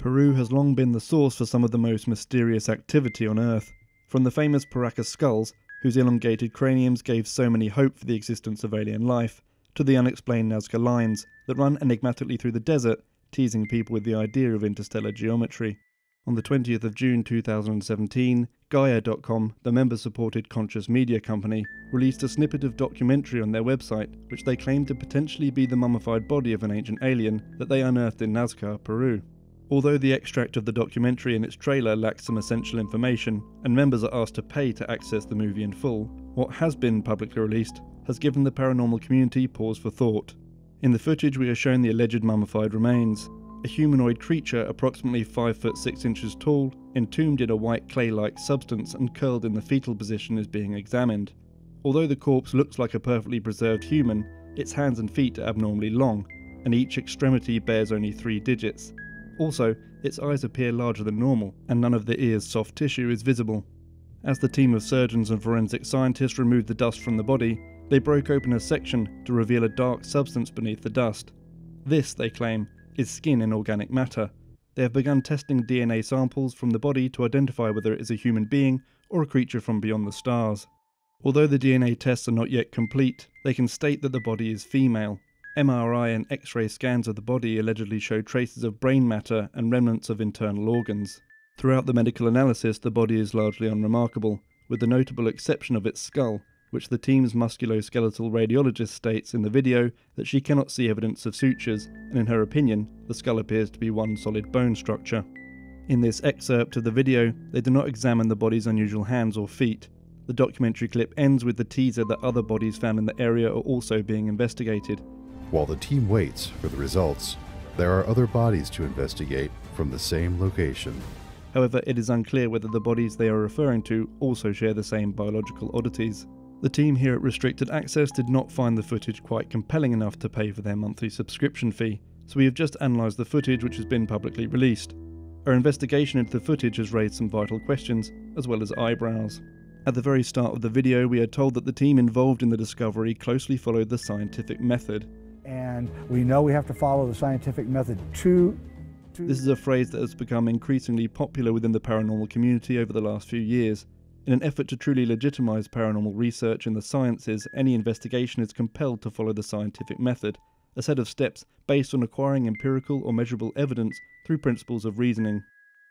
Peru has long been the source for some of the most mysterious activity on Earth, from the famous Paracas skulls, whose elongated craniums gave so many hope for the existence of alien life, to the unexplained Nazca lines that run enigmatically through the desert, teasing people with the idea of interstellar geometry. On the 20th of June 2017, Gaia.com, the member-supported conscious media company, released a snippet of documentary on their website which they claimed to potentially be the mummified body of an ancient alien that they unearthed in Nazca, Peru. Although the extract of the documentary and its trailer lacks some essential information, and members are asked to pay to access the movie in full, what has been publicly released has given the paranormal community pause for thought. In the footage we are shown the alleged mummified remains. A humanoid creature approximately 5 foot 6 inches tall, entombed in a white clay-like substance and curled in the fetal position is being examined. Although the corpse looks like a perfectly preserved human, its hands and feet are abnormally long, and each extremity bears only 3 digits. Also, its eyes appear larger than normal, and none of the ear's soft tissue is visible. As the team of surgeons and forensic scientists removed the dust from the body, they broke open a section to reveal a dark substance beneath the dust. This, they claim, is skin and organic matter. They have begun testing DNA samples from the body to identify whether it is a human being or a creature from beyond the stars. Although the DNA tests are not yet complete, they can state that the body is female. MRI and X-ray scans of the body allegedly show traces of brain matter and remnants of internal organs. Throughout the medical analysis, the body is largely unremarkable, with the notable exception of its skull, which the team's musculoskeletal radiologist states in the video that she cannot see evidence of sutures, and in her opinion, the skull appears to be one solid bone structure. In this excerpt of the video, they do not examine the body's unusual hands or feet. The documentary clip ends with the teaser that other bodies found in the area are also being investigated. While the team waits for the results, there are other bodies to investigate from the same location. However, it is unclear whether the bodies they are referring to also share the same biological oddities. The team here at Restricted Access did not find the footage quite compelling enough to pay for their monthly subscription fee, so we have just analysed the footage which has been publicly released. Our investigation into the footage has raised some vital questions, as well as eyebrows. At the very start of the video, we are told that the team involved in the discovery closely followed the scientific method. And we know we have to follow the scientific method This is a phrase that has become increasingly popular within the paranormal community over the last few years. In an effort to truly legitimise paranormal research in the sciences, any investigation is compelled to follow the scientific method, a set of steps based on acquiring empirical or measurable evidence through principles of reasoning.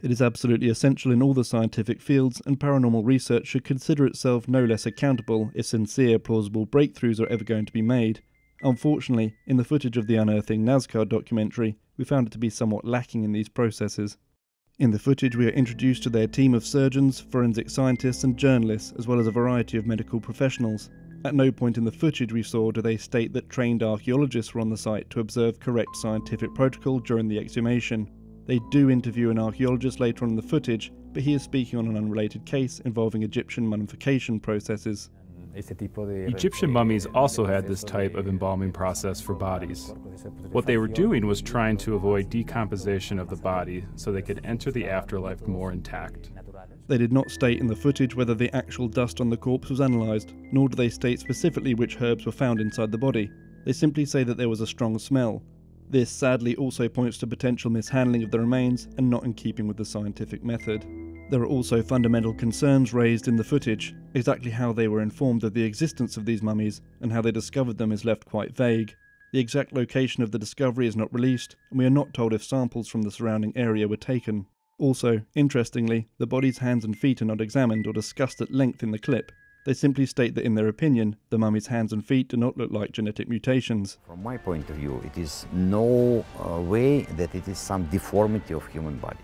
It is absolutely essential in all the scientific fields, and paranormal research should consider itself no less accountable if sincere, plausible breakthroughs are ever going to be made. Unfortunately, in the footage of the Unearthing Nazca documentary, we found it to be somewhat lacking in these processes. In the footage we are introduced to their team of surgeons, forensic scientists and journalists, as well as a variety of medical professionals. At no point in the footage we saw do they state that trained archaeologists were on the site to observe correct scientific protocol during the exhumation. They do interview an archaeologist later on in the footage, but he is speaking on an unrelated case involving Egyptian mummification processes. Egyptian mummies also had this type of embalming process for bodies. What they were doing was trying to avoid decomposition of the body so they could enter the afterlife more intact. They did not state in the footage whether the actual dust on the corpse was analysed, nor do they state specifically which herbs were found inside the body. They simply say that there was a strong smell. This sadly also points to potential mishandling of the remains and not in keeping with the scientific method. There are also fundamental concerns raised in the footage. Exactly how they were informed of the existence of these mummies and how they discovered them is left quite vague. The exact location of the discovery is not released, and we are not told if samples from the surrounding area were taken. Also, interestingly, the body's hands and feet are not examined or discussed at length in the clip. They simply state that in their opinion, the mummy's hands and feet do not look like genetic mutations. From my point of view, it is no way that it is some deformity of human body.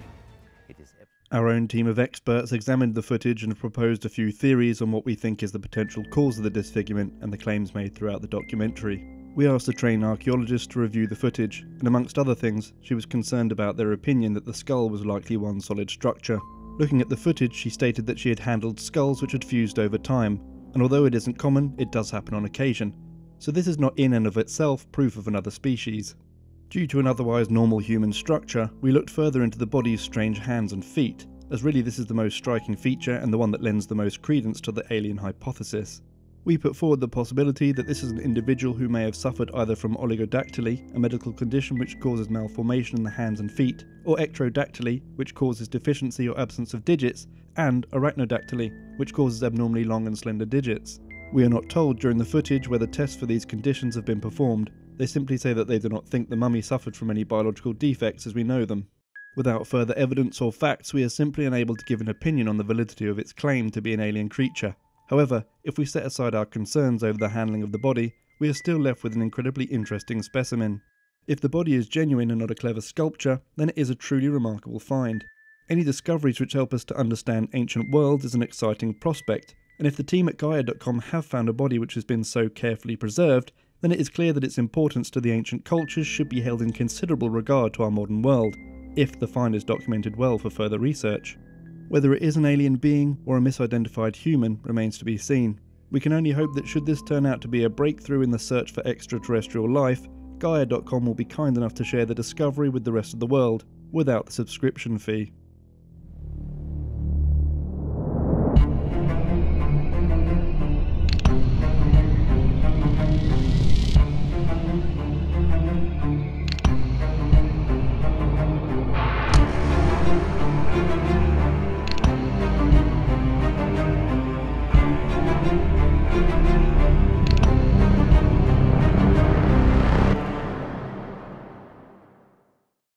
Our own team of experts examined the footage and proposed a few theories on what we think is the potential cause of the disfigurement and the claims made throughout the documentary. We asked a trained archaeologist to review the footage, and amongst other things, she was concerned about their opinion that the skull was likely one solid structure. Looking at the footage, she stated that she had handled skulls which had fused over time, and although it isn't common, it does happen on occasion. So this is not in and of itself proof of another species. Due to an otherwise normal human structure, we looked further into the body's strange hands and feet, as really this is the most striking feature and the one that lends the most credence to the alien hypothesis. We put forward the possibility that this is an individual who may have suffered either from oligodactyly, a medical condition which causes malformation in the hands and feet, or ectrodactyly, which causes deficiency or absence of digits, and arachnodactyly, which causes abnormally long and slender digits. We are not told during the footage whether tests for these conditions have been performed. They simply say that they do not think the mummy suffered from any biological defects as we know them. Without further evidence or facts, we are simply unable to give an opinion on the validity of its claim to be an alien creature. However, if we set aside our concerns over the handling of the body, we are still left with an incredibly interesting specimen. If the body is genuine and not a clever sculpture, then it is a truly remarkable find. Any discoveries which help us to understand ancient worlds is an exciting prospect, and if the team at Gaia.com have found a body which has been so carefully preserved, then it is clear that its importance to the ancient cultures should be held in considerable regard to our modern world, if the find is documented well for further research. Whether it is an alien being or a misidentified human remains to be seen. We can only hope that should this turn out to be a breakthrough in the search for extraterrestrial life, Gaia.com will be kind enough to share the discovery with the rest of the world, without the subscription fee.